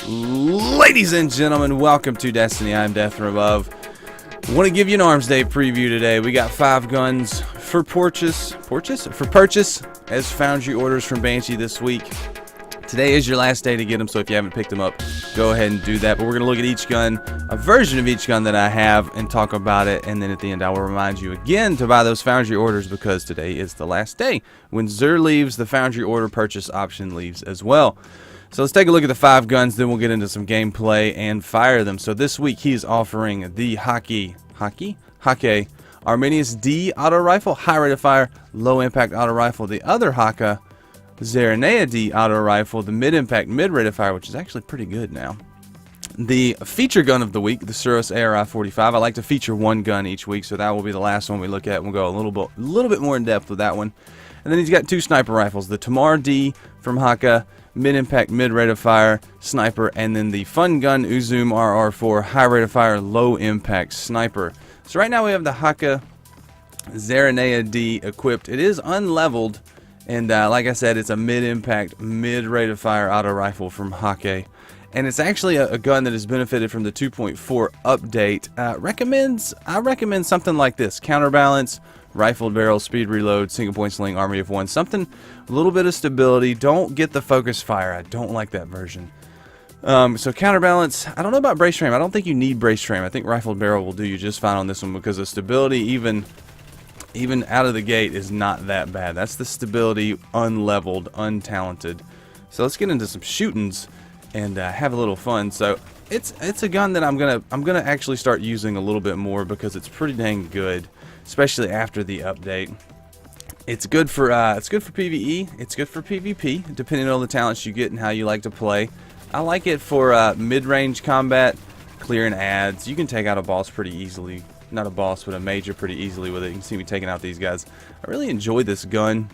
Ladies and gentlemen, welcome to Destiny. I'm Death from Above. I want to give you an Armsday preview today. We got 5 guns for purchase as Foundry orders from Bungie this week. Today is your last day to get them, so if you haven't picked them up, go ahead and do that. But we're going to look at each gun, a version of each gun that I have, and talk about it. And then at the end, I will remind you again to buy those Foundry orders because today is the last day. When Xur leaves, the Foundry order purchase option leaves as well. So let's take a look at the 5 guns, then we'll get into some gameplay and fire them. So this week he's offering the Hakke Arminius-D auto rifle, high rate of fire, low impact auto rifle. The other Hakke Zarinaea-D auto rifle, the mid impact, mid rate of fire, which is actually pretty good now. The feature gun of the week, the Suros ARI-45. I like to feature one gun each week, so that will be the last one we look at. We'll go a little bit more in depth with that one. And then he's got 2 sniper rifles, the Tamar-D from Hakke, mid-impact, mid-rate of fire sniper, and then the fun gun Uzume RR4, high rate of fire, low impact sniper. So right now we have the Hakke Zarinaea-D equipped. It is unleveled, and like I said, it's a mid-impact, mid-rate of fire auto rifle from Hakke. And it's actually a gun that has benefited from the 2.4 update. I recommend something like this: counterbalance, rifled barrel, speed reload, single point sling, army of 1. Something, a little bit of stability. Don't get the focus fire. I don't like that version. So counterbalance, I don't know about brace frame. I don't think you need brace frame. I think rifled barrel will do you just fine on this one because the stability, even out of the gate, is not that bad. That's the stability, unleveled, untalented. So let's get into some shootings and have a little fun. So it's a gun that I'm gonna actually start using a little bit more because it's pretty dang good, especially after the update. It's good for PvE. It's good for PvP, depending on the talents you get and how you like to play. I like it for mid-range combat, clearing ads. You can take out a boss pretty easily. Not a boss, but a major pretty easily with it. You can see me taking out these guys. I really enjoy this gun,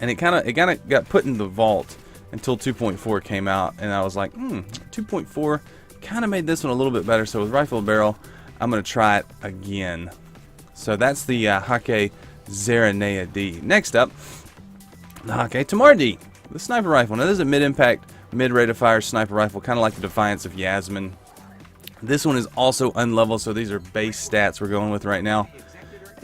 and it kind of got put in the vault until 2.4 came out, and I was like, 2.4 kind of made this one a little bit better. So with rifled barrel, I'm gonna try it again. So that's the Hakke Zarinaea-D. Next up, the Hakke Tamar-D, the sniper rifle. Now this is a mid-impact, mid-rate of fire sniper rifle, kind of like the Defiance of Yasmin. This one is also unleveled, so these are base stats we're going with right now.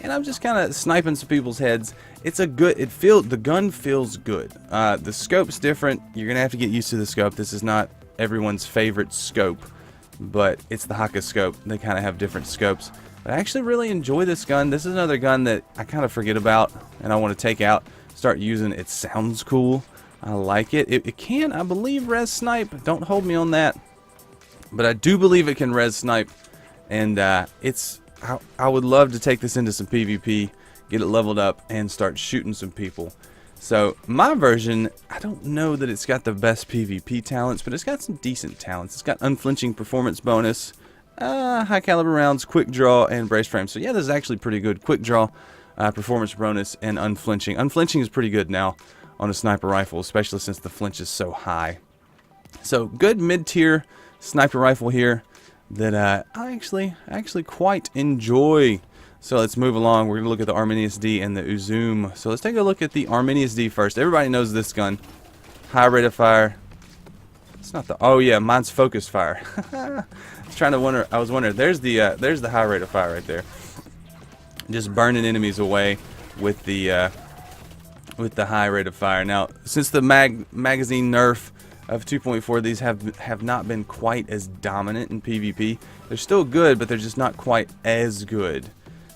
And I'm just kind of sniping some people's heads. It's a good, the gun feels good. The scope's different. You're gonna have to get used to the scope. This is not everyone's favorite scope, but it's the Hakke scope. They kind of have different scopes. But I actually really enjoy this gun. This is another gun that I kind of forget about and I want to take out, start using. It sounds cool. I like it. It can, I believe, res snipe. Don't hold me on that, but I do believe it can res snipe. And I would love to take this into some PvP, get it leveled up, and start shooting some people. So my version, I don't know that it's got the best PvP talents, but it's got some decent talents. It's got unflinching performance bonus, high caliber rounds, quick draw, and brace frame. So yeah, this is actually pretty good. Quick draw, performance bonus, and unflinching. Unflinching is pretty good now on a sniper rifle, especially since the flinch is so high. So good mid-tier sniper rifle here that I actually quite enjoy. So let's move along. We're going to look at the Arminius-D and the Uzume. So let's take a look at the Arminius-D first. Everybody knows this gun. High rate of fire. It's not the, oh yeah, mine's focus fire. I was wondering, there's the high rate of fire right there. Just burning enemies away with the high rate of fire. Now, since the magazine nerf of 2.4, these have not been quite as dominant in PvP. They're still good, but they're just not quite as good.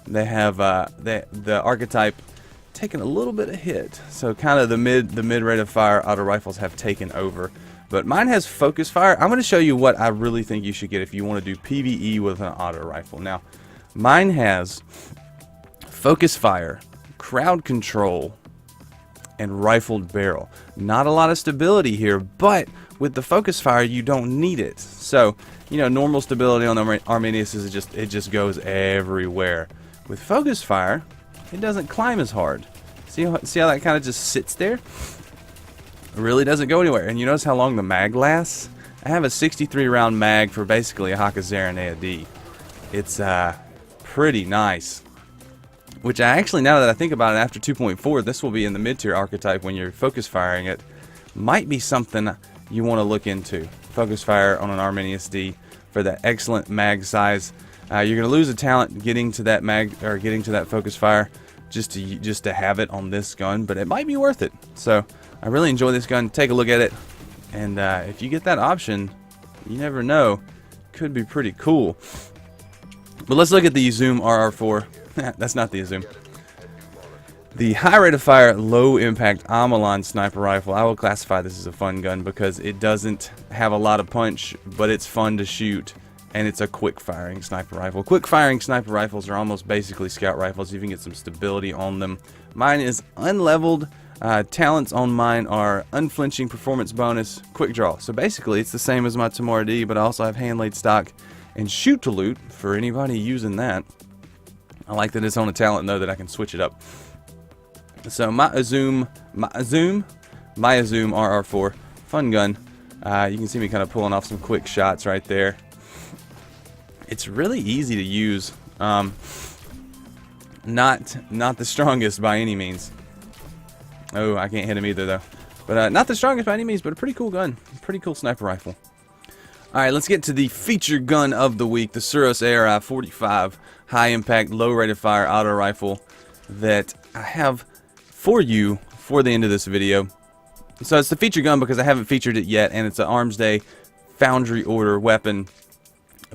They have the archetype taken a little bit of hit, so kind of the mid rate of fire auto rifles have taken over. But mine has focus fire. I'm going to show you what I really think you should get if you want to do PvE with an auto rifle. Now, mine has focus fire, crowd control, and rifled barrel. Not a lot of stability here, but with the focus fire you don't need it. So, you know, normal stability on the Arminius is it just goes everywhere. With focus fire, it doesn't climb as hard. See how that kind of just sits there? It really doesn't go anywhere. And you notice how long the mag lasts? I have a 63 round mag for basically a Hakke Zarinaea-D. It's pretty nice. Which I actually, now that I think about it, after 2.4, this will be in the mid-tier archetype when you're focus firing it. Might be something you want to look into. focus fire on an Arminius-D for that excellent mag size. You're going to lose a talent getting to that mag, or getting to that focus fire, just to have it on this gun, but it might be worth it. So I really enjoy this gun. Take a look at it, and if you get that option, you never know, could be pretty cool. But let's look at the Uzume RR4. That's not the Uzume. The high rate of fire, low impact Omolon sniper rifle. I will classify this as a fun gun because it doesn't have a lot of punch, but it's fun to shoot, and it's a quick firing sniper rifle. Quick firing sniper rifles are almost basically scout rifles. You can get some stability on them. Mine is unleveled. Talents on mine are unflinching performance bonus, quick draw. So basically it's the same as my Tamar-D, but I also have hand laid stock and shoot to loot for anybody using that. I like that it's on a talent though, that I can switch it up. So my Uzume RR4, fun gun. You can see me kind of pulling off some quick shots right there. It's really easy to use. Not the strongest by any means. Oh, I can't hit him either though. But not the strongest by any means, but a pretty cool gun, pretty cool sniper rifle. All right, let's get to the feature gun of the week, the Suros ARI-45 high impact, low rate of fire auto rifle that I have for you for the end of this video. So it's the feature gun because I haven't featured it yet, and it's an Armsday Foundry order weapon.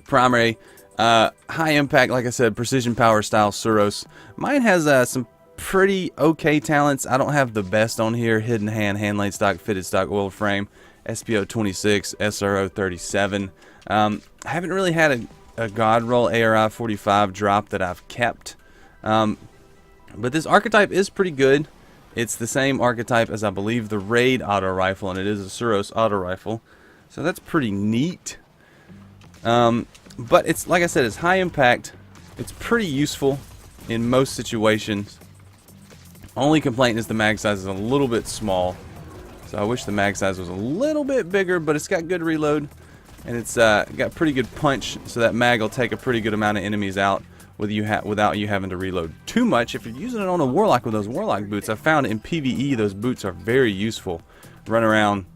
Primary, high impact, like I said, precision power style Suros. Mine has some pretty okay talents. I don't have the best on here. Hidden hand, hand laid stock, fitted stock, oil frame, SPO 26, SRO 37. I haven't really had a god roll ARI-45 drop that I've kept. But this archetype is pretty good. It's the same archetype as, I believe, the Raid auto rifle, and it is a Suros auto rifle. So that's pretty neat. But it's, like I said, it's high impact. It's pretty useful in most situations. Only complaint is the mag size is a little bit small. So I wish the mag size was a little bit bigger, but it's got good reload. And it's got pretty good punch, so that mag will take a pretty good amount of enemies out without you having to reload too much. If you're using it on a Warlock with those Warlock boots, I found in PvE those boots are very useful. Run around,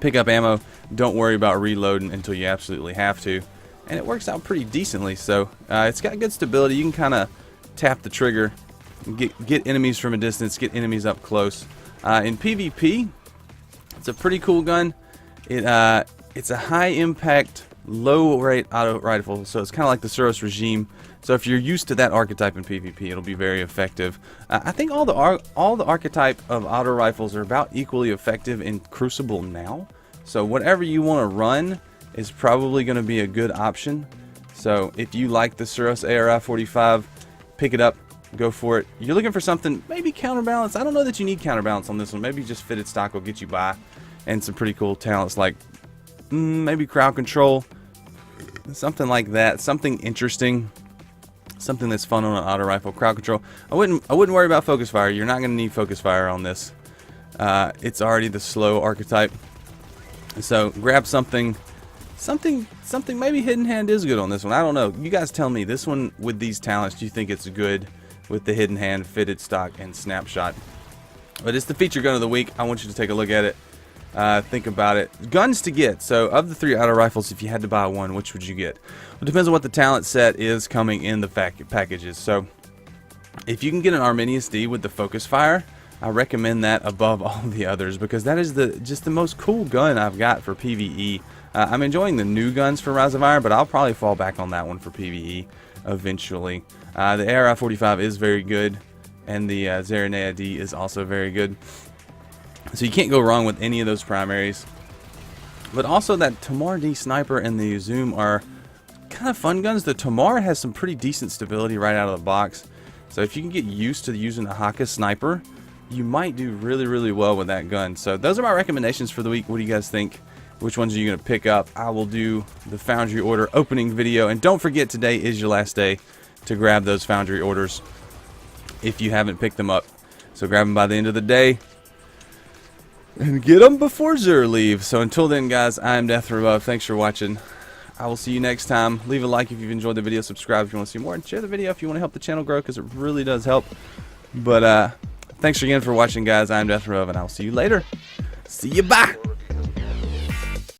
pick up ammo, don't worry about reloading until you absolutely have to. And it works out pretty decently, so it's got good stability. You can kind of tap the trigger, get enemies from a distance, get enemies up close. In PvP, it's a pretty cool gun. It's a high impact, low rate auto rifle, so it's kind of like the Suros regime. So if you're used to that archetype in PvP, it'll be very effective. I think all the archetype of auto rifles are about equally effective in Crucible now. So whatever you want to run is probably going to be a good option. So if you like the Suros ARI-45, pick it up, go for it. You're looking for something maybe counterbalance. I don't know that you need counterbalance on this one. Maybe just fitted stock will get you by, and some pretty cool talents like maybe crowd control, something like that, something interesting, something that's fun on an auto rifle. Crowd control. I wouldn't worry about focus fire. You're not going to need focus fire on this. It's already the slow archetype. So grab something maybe hidden hand is good on this one. I don't know. You guys tell me. This one with these talents, do you think it's good with the hidden hand, fitted stock, and snapshot? But it's the feature gun of the week. I want you to take a look at it. Think about it. Guns to get. So of the 3 auto rifles, if you had to buy one, which would you get? Well, it depends on what the talent set is coming in the packages. So if you can get an Arminius-D with the focus fire, I recommend that above all the others, because that is just the most cool gun I've got for PvE. I'm enjoying the new guns for Rise of Iron, but I'll probably fall back on that one for PvE eventually. The ARI-45 is very good, and the Zarinaea-D is also very good. So you can't go wrong with any of those primaries. But also that Tamar-D sniper and the Uzume are kind of fun guns. The Tamar has some pretty decent stability right out of the box. So if you can get used to using a Hakke sniper, you might do really, really well with that gun. So those are my recommendations for the week. What do you guys think? Which ones are you going to pick up? I will do the Foundry order opening video. And don't forget, today is your last day to grab those Foundry orders if you haven't picked them up. So grab them by the end of the day and get them before Zur leaves. So until then, guys, I am Death from Above. Thanks for watching. I will see you next time. Leave a like if you've enjoyed the video. Subscribe if you want to see more. And share the video if you want to help the channel grow, because it really does help. But thanks again for watching, guys. I am Death from Above, and I'll see you later. See you. Bye.